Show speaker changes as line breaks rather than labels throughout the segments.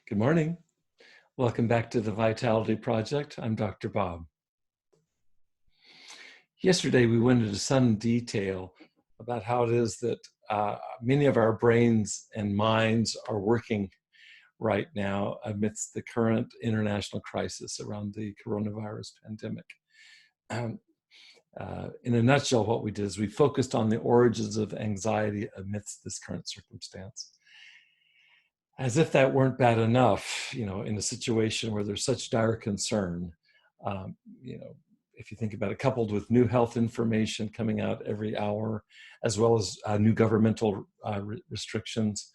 Good morning. Welcome back to the Vitality Project. I'm Dr. Bob. Yesterday, we went into some detail about how it is that many of our brains and minds are working right now amidst the current international crisis around the coronavirus pandemic. In a nutshell, what we did is we focused on the origins of anxiety amidst this current circumstance. As if that weren't bad enough, in a situation where there's such dire concern, if you think about it, coupled with new health information coming out every hour, as well as new governmental restrictions,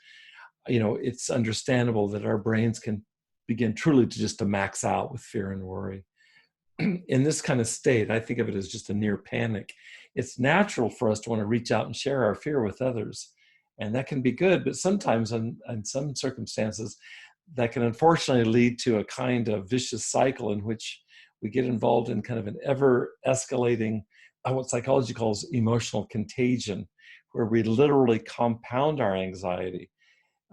it's understandable that our brains can begin truly to max out with fear and worry. In this kind of state, I think of it as just a near panic. It's natural for us to want to reach out and share our fear with others. And that can be good, but sometimes in some circumstances, that can unfortunately lead to a kind of vicious cycle in which we get involved in kind of an ever-escalating, what psychology calls emotional contagion, where we literally compound our anxiety.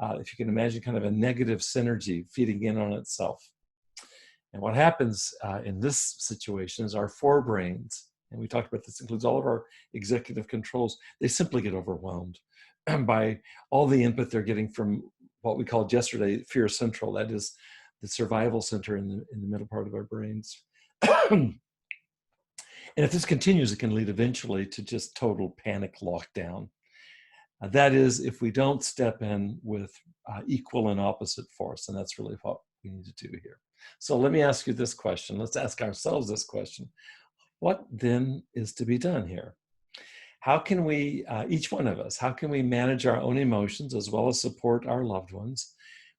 If you can imagine kind of a negative synergy feeding in on itself. And what happens in this situation is our forebrains, and we talked about this, includes all of our executive controls, they simply get overwhelmed by all the input they're getting from what we called yesterday fear central. That is the survival center in the middle part of our brains. And if this continues, it can lead eventually to just total panic lockdown. That is, if we don't step in with equal and opposite force, and that's really what we need to do here. So let me ask you this question. Let's ask ourselves this question. What then is to be done here? How can we, each one of us, how can we manage our own emotions as well as support our loved ones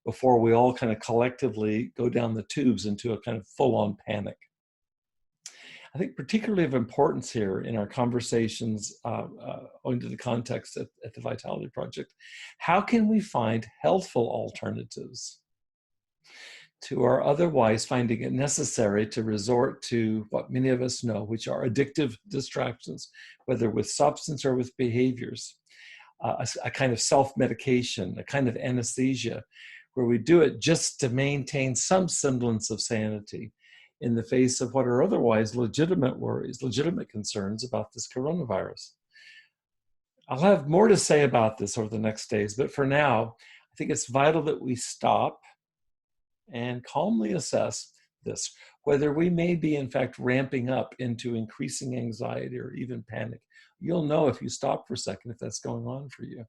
before we all kind of collectively go down the tubes into a kind of full-on panic? I think particularly of importance here in our conversations, owing to the context at the Vitality Project, how can we find healthful alternatives to our otherwise finding it necessary to resort to what many of us know, which are addictive distractions, whether with substance or with behaviors, a kind of self-medication, a kind of anesthesia, where we do it just to maintain some semblance of sanity in the face of what are otherwise legitimate worries, legitimate concerns about this coronavirus. I'll have more to say about this over the next days, but for now, I think it's vital that we stop and calmly assess this, whether we may be in fact ramping up into increasing anxiety or even panic. You'll know if you stop for a second if that's going on for you.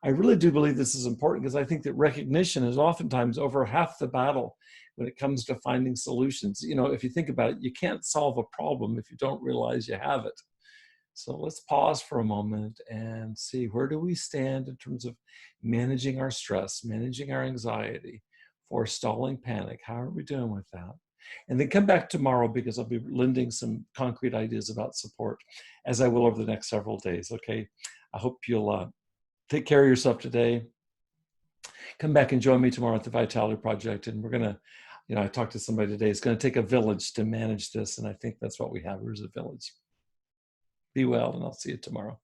I really do believe this is important because I think that recognition is oftentimes over half the battle when it comes to finding solutions. If you think about it, you can't solve a problem if you don't realize you have it. So let's pause for a moment and see, where do we stand in terms of managing our stress, managing our anxiety, forestalling panic? How are we doing with that? And then come back tomorrow because I'll be lending some concrete ideas about support, as I will over the next several days, okay? I hope you'll take care of yourself today. Come back and join me tomorrow at the Vitality Project, and we're gonna, I talked to somebody today, it's gonna take a village to manage this, and I think that's what we have, here's a village. Be well, and I'll see you tomorrow.